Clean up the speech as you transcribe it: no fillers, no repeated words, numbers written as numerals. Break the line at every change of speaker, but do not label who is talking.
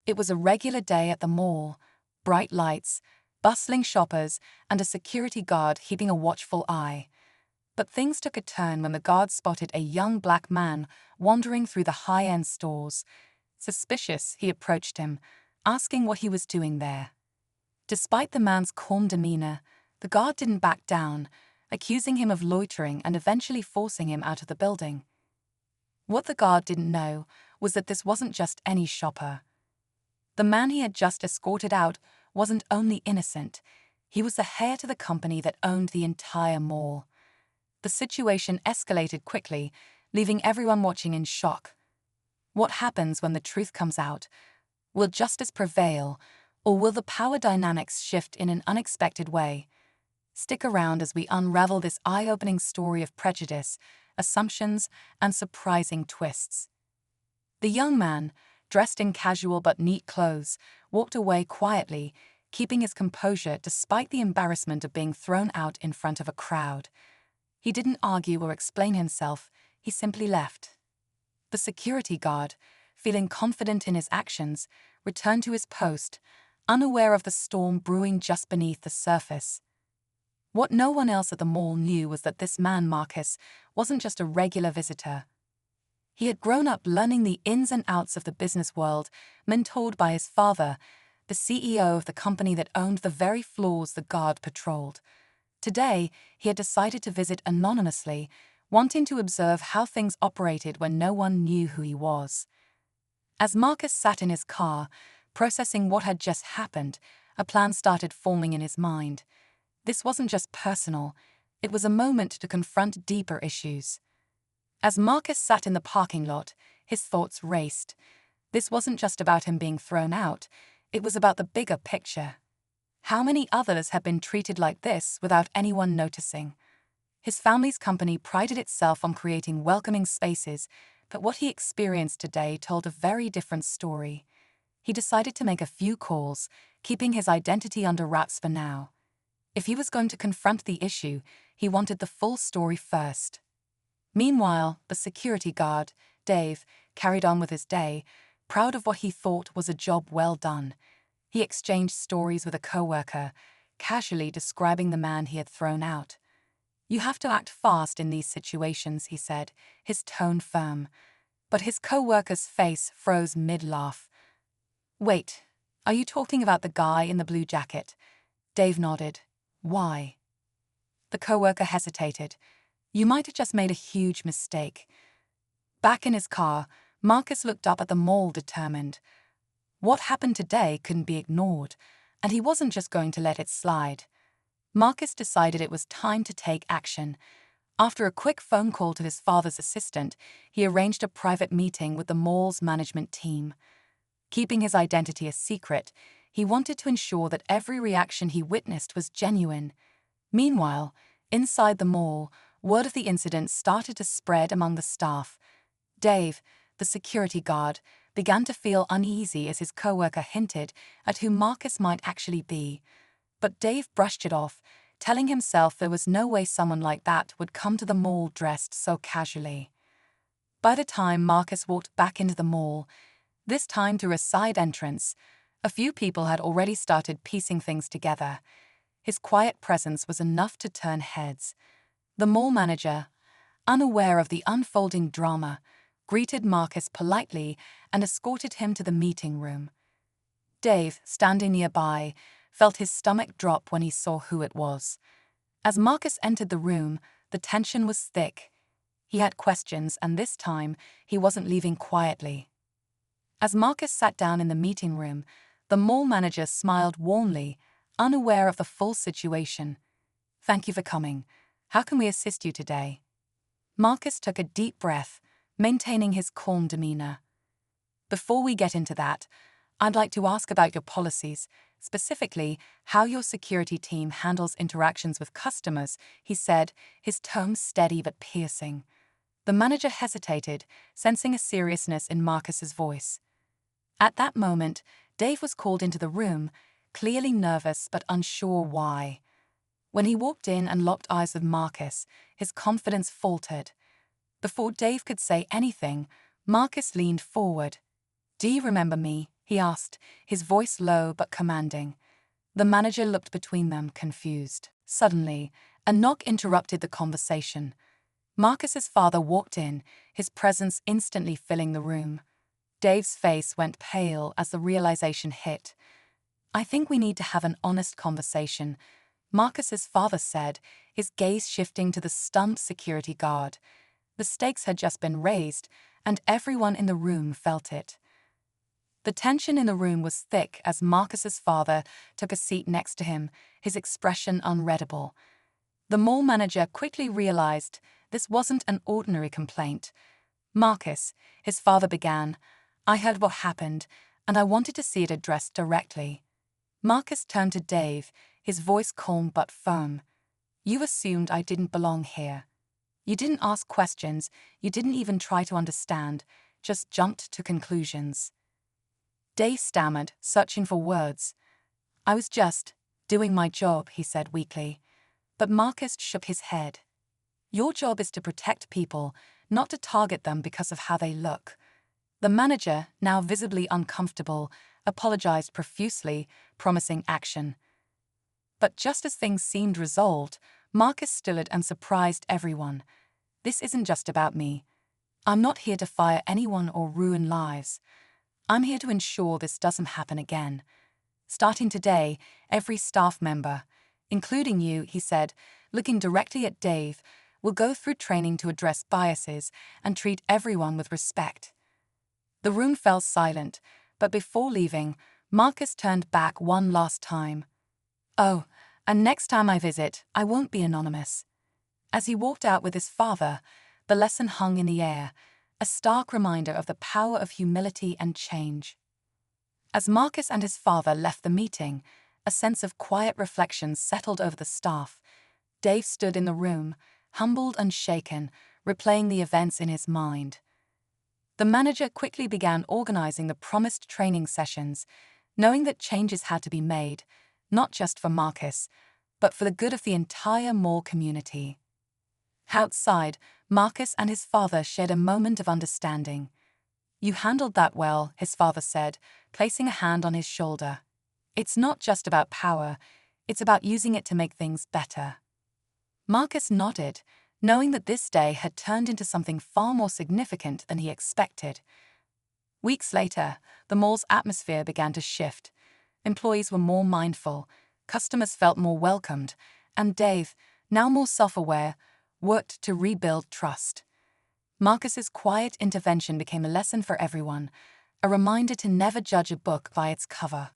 It was a regular day at the mall, bright lights, bustling shoppers, and a security guard keeping a watchful eye. But things took a turn when the guard spotted a young black man wandering through the high-end stores. Suspicious, he approached him, asking what he was doing there. Despite the man's calm demeanor, the guard didn't back down, accusing him of loitering and eventually forcing him out of the building. What the guard didn't know was that this wasn't just any shopper. The man he had just escorted out wasn't only innocent, he was the heir to the company that owned the entire mall. The situation escalated quickly, leaving everyone watching in shock. What happens when the truth comes out? Will justice prevail, or will the power dynamics shift in an unexpected way? Stick around as we unravel this eye-opening story of prejudice, assumptions, and surprising twists. The young man, dressed in casual but neat clothes, walked away quietly, keeping his composure despite the embarrassment of being thrown out in front of a crowd. He didn't argue or explain himself, he simply left. The security guard, feeling confident in his actions, returned to his post, unaware of the storm brewing just beneath the surface. What no one else at the mall knew was that this man, Marcus, wasn't just a regular visitor. He had grown up learning the ins and outs of the business world, mentored by his father, the CEO of the company that owned the very floors the guard patrolled. Today, he had decided to visit anonymously, wanting to observe how things operated when no one knew who he was. As Marcus sat in his car, processing what had just happened, a plan started forming in his mind. This wasn't just personal, it was a moment to confront deeper issues. As Marcus sat in the parking lot, his thoughts raced. This wasn't just about him being thrown out, it was about the bigger picture. How many others had been treated like this without anyone noticing? His family's company prided itself on creating welcoming spaces, but what he experienced today told a very different story. He decided to make a few calls, keeping his identity under wraps for now. If he was going to confront the issue, he wanted the full story first. Meanwhile, the security guard, Dave, carried on with his day, proud of what he thought was a job well done. He exchanged stories with a coworker, casually describing the man he had thrown out. "You have to act fast in these situations," he said, his tone firm. But his coworker's face froze mid-laugh. "Wait, are you talking about the guy in the blue jacket?" Dave nodded. "Why?" The coworker hesitated. "You might have just made a huge mistake." Back in his car, Marcus looked up at the mall determined. What happened today couldn't be ignored, and he wasn't just going to let it slide. Marcus decided it was time to take action. After a quick phone call to his father's assistant, he arranged a private meeting with the mall's management team. Keeping his identity a secret, he wanted to ensure that every reaction he witnessed was genuine. Meanwhile, inside the mall, word of the incident started to spread among the staff. Dave, the security guard, began to feel uneasy as his coworker hinted at who Marcus might actually be. But Dave brushed it off, telling himself there was no way someone like that would come to the mall dressed so casually. By the time Marcus walked back into the mall, this time through a side entrance, a few people had already started piecing things together. His quiet presence was enough to turn heads. The mall manager, unaware of the unfolding drama, greeted Marcus politely and escorted him to the meeting room. Dave, standing nearby, felt his stomach drop when he saw who it was. As Marcus entered the room, the tension was thick. He had questions, and this time, he wasn't leaving quietly. As Marcus sat down in the meeting room, the mall manager smiled warmly, unaware of the full situation. "Thank you for coming. How can we assist you today?" Marcus took a deep breath, maintaining his calm demeanor. "Before we get into that, I'd like to ask about your policies, specifically how your security team handles interactions with customers," he said, his tone steady but piercing. The manager hesitated, sensing a seriousness in Marcus's voice. At that moment, Dave was called into the room, clearly nervous but unsure why. When he walked in and locked eyes with Marcus, his confidence faltered. Before Dave could say anything, Marcus leaned forward. "Do you remember me?" he asked, his voice low but commanding. The manager looked between them, confused. Suddenly, a knock interrupted the conversation. Marcus's father walked in, his presence instantly filling the room. Dave's face went pale as the realization hit. "I think we need to have an honest conversation," Marcus's father said, his gaze shifting to the stumped security guard. The stakes had just been raised, and everyone in the room felt it. The tension in the room was thick as Marcus's father took a seat next to him, his expression unreadable. The mall manager quickly realized this wasn't an ordinary complaint. "Marcus," his father began, "I heard what happened, and I wanted to see it addressed directly." Marcus turned to Dave, his voice calm but firm. "You assumed I didn't belong here. You didn't ask questions, you didn't even try to understand, just jumped to conclusions." Dave stammered, searching for words. "I was just doing my job," he said weakly. But Marcus shook his head. "Your job is to protect people, not to target them because of how they look." The manager, now visibly uncomfortable, apologized profusely, promising action. But just as things seemed resolved, Marcus stood and surprised everyone. "This isn't just about me. I'm not here to fire anyone or ruin lives. I'm here to ensure this doesn't happen again. Starting today, every staff member, including you," he said, looking directly at Dave, "will go through training to address biases and treat everyone with respect." The room fell silent, but before leaving, Marcus turned back one last time. "Oh, and next time I visit, I won't be anonymous." As he walked out with his father, the lesson hung in the air, a stark reminder of the power of humility and change. As Marcus and his father left the meeting, a sense of quiet reflection settled over the staff. Dave stood in the room, humbled and shaken, replaying the events in his mind. The manager quickly began organizing the promised training sessions, knowing that changes had to be made, not just for Marcus, but for the good of the entire mall community. Outside, Marcus and his father shared a moment of understanding. "You handled that well," his father said, placing a hand on his shoulder. "It's not just about power, it's about using it to make things better." Marcus nodded, knowing that this day had turned into something far more significant than he expected. Weeks later, the mall's atmosphere began to shift. Employees were more mindful, customers felt more welcomed, and Dave, now more self-aware, worked to rebuild trust. Marcus's quiet intervention became a lesson for everyone, a reminder to never judge a book by its cover.